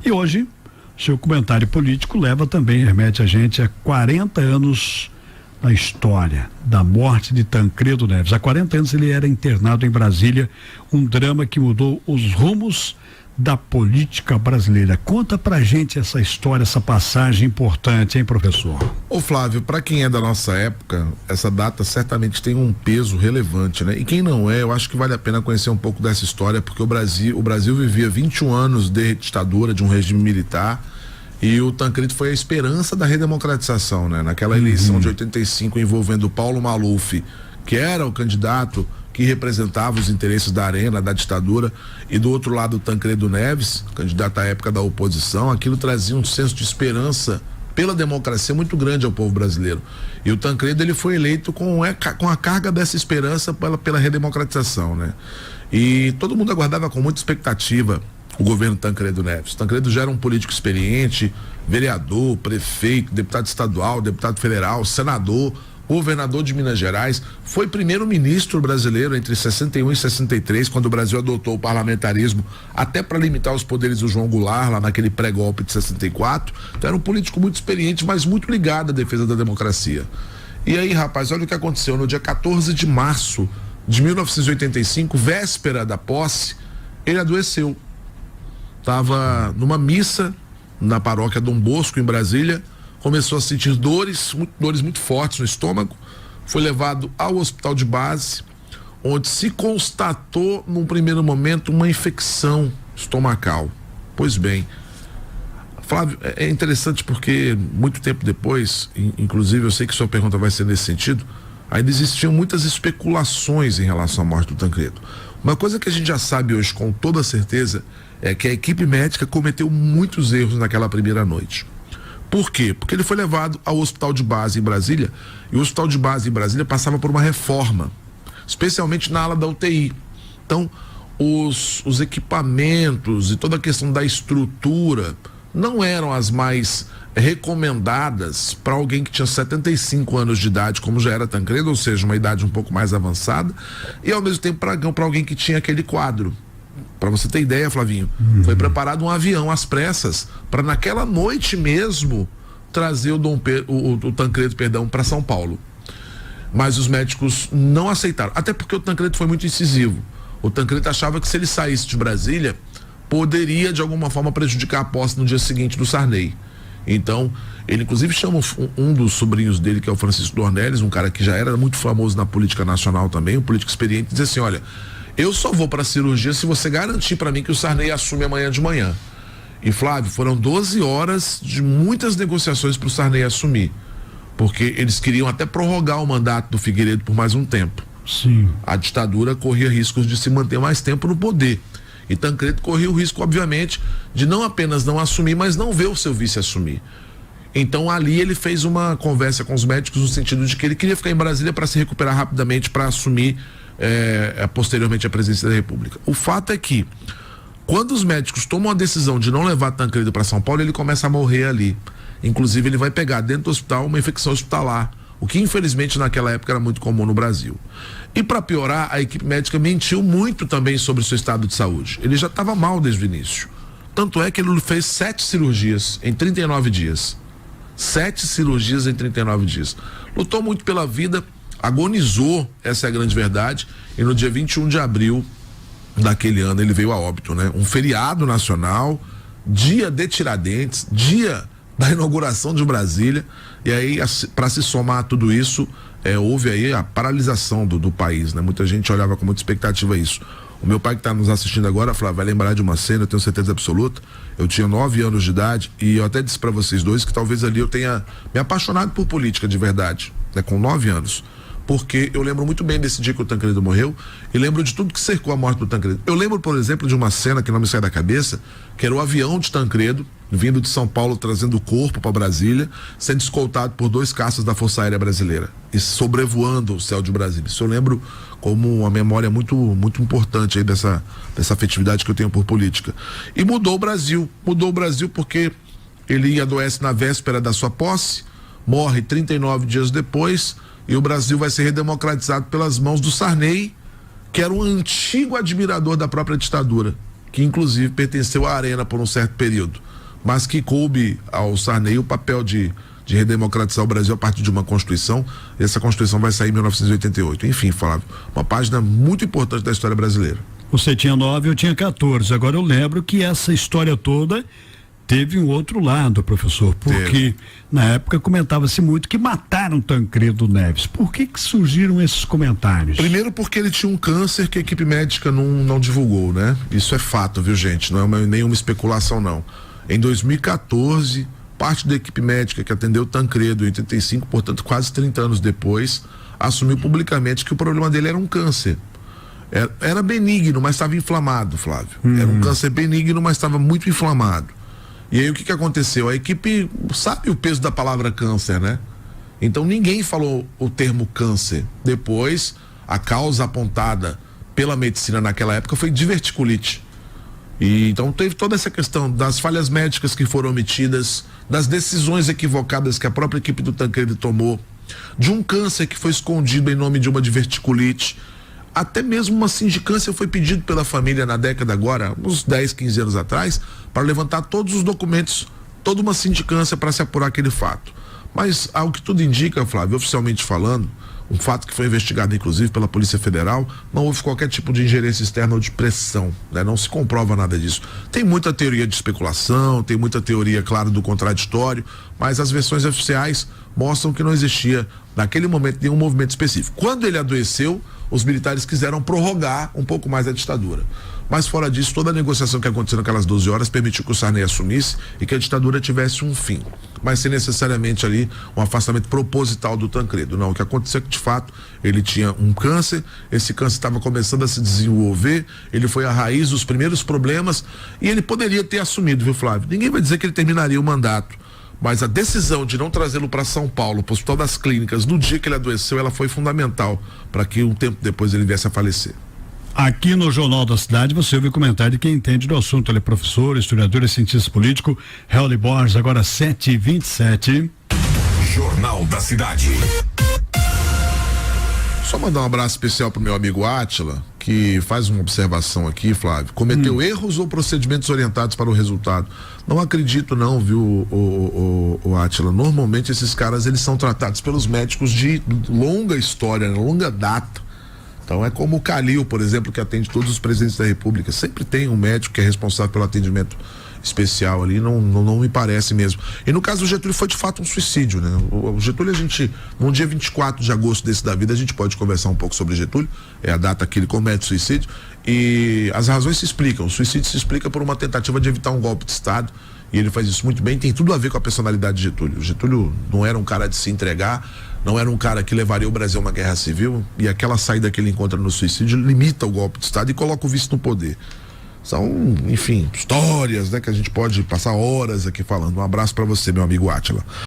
E hoje, seu comentário político remete a gente a 40 anos da história da morte de Tancredo Neves. Há 40 anos ele era internado em Brasília, um drama que mudou os rumos da política brasileira. Conta pra gente essa história, essa passagem importante, hein, professor? Ô Flávio, para quem é da nossa época, essa data certamente tem um peso relevante, né? E quem não é, eu acho que vale a pena conhecer um pouco dessa história, porque o Brasil vivia 21 anos de ditadura, de um regime militar, e o Tancredo foi a esperança da redemocratização, né? Naquela eleição de 85 envolvendo o Paulo Maluf, que era o candidato que representava os interesses da Arena, da ditadura, e do outro lado o Tancredo Neves, candidato à época da oposição. Aquilo trazia um senso de esperança pela democracia muito grande ao povo brasileiro. E o Tancredo, ele foi eleito com a carga dessa esperança pela redemocratização, né? E todo mundo aguardava com muita expectativa o governo Tancredo Neves. Tancredo já era um político experiente, vereador, prefeito, deputado estadual, deputado federal, senador, governador de Minas Gerais, foi primeiro-ministro brasileiro entre 61 e 63, quando o Brasil adotou o parlamentarismo, até para limitar os poderes do João Goulart, lá naquele pré-golpe de 64. Então era um político muito experiente, mas muito ligado à defesa da democracia. E aí, rapaz, olha o que aconteceu. No dia 14 de março de 1985, véspera da posse, ele adoeceu. Estava numa missa na paróquia Dom Bosco, em Brasília, começou a sentir dores muito fortes no estômago, foi levado ao hospital de base, onde se constatou num primeiro momento uma infecção estomacal. Pois bem, Flávio, é interessante porque muito tempo depois, inclusive eu sei que sua pergunta vai ser nesse sentido, ainda existiam muitas especulações em relação à morte do Tancredo. Uma coisa que a gente já sabe hoje com toda certeza é que a equipe médica cometeu muitos erros naquela primeira noite. Por quê? Porque ele foi levado ao hospital de base em Brasília, e o hospital de base em Brasília passava por uma reforma, especialmente na ala da UTI. Então, os equipamentos e toda a questão da estrutura não eram as mais recomendadas para alguém que tinha 75 anos de idade, como já era Tancredo, ou seja, uma idade um pouco mais avançada, e ao mesmo tempo para alguém que tinha aquele quadro. Para você ter ideia, Flavinho, foi preparado um avião às pressas para naquela noite mesmo trazer o Tancredo, para São Paulo. Mas os médicos não aceitaram, até porque o Tancredo foi muito incisivo. O Tancredo achava que se ele saísse de Brasília, poderia de alguma forma prejudicar a posse no dia seguinte do Sarney. Então, ele inclusive chama um dos sobrinhos dele, que é o Francisco Dornelles, um cara que já era muito famoso na política nacional também, um político experiente, e diz assim: olha, eu só vou para a cirurgia se você garantir para mim que o Sarney assume amanhã de manhã. E Flávio, foram 12 horas de muitas negociações para o Sarney assumir, porque eles queriam até prorrogar o mandato do Figueiredo por mais um tempo. Sim. A ditadura corria riscos de se manter mais tempo no poder. E Tancredo corria o risco, obviamente, de não apenas não assumir, mas não ver o seu vice assumir. Então ali ele fez uma conversa com os médicos no sentido de que ele queria ficar em Brasília para se recuperar rapidamente, para assumir posteriormente a presidência da República. O fato é que quando os médicos tomam a decisão de não levar Tancredo para São Paulo, ele começa a morrer ali. Inclusive ele vai pegar dentro do hospital uma infecção hospitalar, o que infelizmente naquela época era muito comum no Brasil. E para piorar, a equipe médica mentiu muito também sobre o seu estado de saúde. Ele já estava mal desde o início. Tanto é que ele fez 7 cirurgias em 39 dias. 7 cirurgias em 39 dias. Lutou muito pela vida, agonizou, essa é a grande verdade, e no dia 21 de abril daquele ano ele veio a óbito, né? Um feriado nacional, dia de Tiradentes, dia da inauguração de Brasília, e aí para se somar a tudo isso, houve aí a paralisação do país, né? Muita gente olhava com muita expectativa isso. O meu pai que está nos assistindo agora, Flávio, vai lembrar de uma cena, eu tenho certeza absoluta. Eu tinha 9 anos de idade e eu até disse para vocês dois que talvez ali eu tenha me apaixonado por política de verdade, né? Com 9 anos. Porque eu lembro muito bem desse dia que o Tancredo morreu e lembro de tudo que cercou a morte do Tancredo. Eu lembro, por exemplo, de uma cena que não me sai da cabeça, que era o avião de Tancredo vindo de São Paulo, trazendo o corpo para Brasília, sendo escoltado por 2 caças da Força Aérea Brasileira e sobrevoando o céu de Brasília. Isso eu lembro como uma memória muito, muito importante aí dessa afetividade que eu tenho por política. E mudou o Brasil porque ele adoece na véspera da sua posse, morre 39 dias depois, e o Brasil vai ser redemocratizado pelas mãos do Sarney, que era um antigo admirador da própria ditadura, que inclusive pertenceu à Arena por um certo período. mas que coube ao Sarney o papel de redemocratizar o Brasil a partir de uma Constituição. Essa Constituição vai sair em 1988. Enfim, Flávio, uma página muito importante da história brasileira. Você tinha 9, eu tinha 14. Agora eu lembro que essa história toda teve um outro lado, professor, porque na época comentava-se muito que mataram Tancredo Neves. Por que surgiram esses comentários? Primeiro porque ele tinha um câncer que a equipe médica não divulgou, né? Isso é fato, viu, gente? Não é nenhuma especulação, não. Em 2014, parte da equipe médica que atendeu Tancredo em 85, portanto quase 30 anos depois, assumiu publicamente que o problema dele era um câncer. Era benigno, mas estava inflamado, Flávio. Era um câncer benigno, mas estava muito inflamado. E aí o que aconteceu? A equipe sabe o peso da palavra câncer, né? Então ninguém falou o termo câncer. Depois, a causa apontada pela medicina naquela época foi diverticulite. E então teve toda essa questão das falhas médicas que foram omitidas, das decisões equivocadas que a própria equipe do Tancredo tomou, de um câncer que foi escondido em nome de uma diverticulite. Até mesmo uma sindicância foi pedido pela família na década agora, uns 10, 15 anos atrás, para levantar todos os documentos, toda uma sindicância para se apurar aquele fato. Mas, ao que tudo indica, Flávio, oficialmente falando, um fato que foi investigado inclusive pela Polícia Federal, não houve qualquer tipo de ingerência externa ou de pressão, né? Não se comprova nada disso. Tem muita teoria de especulação, tem muita teoria, claro, do contraditório, mas as versões oficiais mostram que não existia naquele momento nenhum movimento específico. Quando ele adoeceu, os militares quiseram prorrogar um pouco mais a ditadura. Mas fora disso, toda a negociação que aconteceu naquelas 12 horas permitiu que o Sarney assumisse e que a ditadura tivesse um fim, mas sem necessariamente ali um afastamento proposital do Tancredo. Não, o que aconteceu é que de fato ele tinha um câncer, esse câncer estava começando a se desenvolver, ele foi a raiz dos primeiros problemas e ele poderia ter assumido, viu, Flávio? Ninguém vai dizer que ele terminaria o mandato, mas a decisão de não trazê-lo para São Paulo, para o Hospital das Clínicas, no dia que ele adoeceu, ela foi fundamental para que um tempo depois ele viesse a falecer. Aqui no Jornal da Cidade você ouve comentário de quem entende do assunto. Ele é professor, historiador e cientista político, Hélio Borges, agora 7h27. Jornal da Cidade. Só mandar um abraço especial pro meu amigo Átila, que faz uma observação aqui, Flávio. Cometeu erros ou procedimentos orientados para o resultado? Não acredito não, viu, o Átila. Normalmente esses caras, eles são tratados pelos médicos de longa história, longa data. Então é como o Calil, por exemplo, que atende todos os presidentes da República. Sempre tem um médico que é responsável pelo atendimento especial ali, não me parece mesmo. E no caso do Getúlio foi de fato um suicídio, né? O Getúlio, a gente, no dia 24 de agosto desse da vida, a gente pode conversar um pouco sobre Getúlio, é a data que ele comete suicídio, e as razões se explicam. O suicídio se explica por uma tentativa de evitar um golpe de Estado, e ele faz isso muito bem, tem tudo a ver com a personalidade de Getúlio. O Getúlio não era um cara de se entregar, não era um cara que levaria o Brasil a uma guerra civil, e aquela saída que ele encontra no suicídio limita o golpe de Estado e coloca o vice no poder. São, enfim, histórias, né, que a gente pode passar horas aqui falando. Um abraço para você, meu amigo Átila.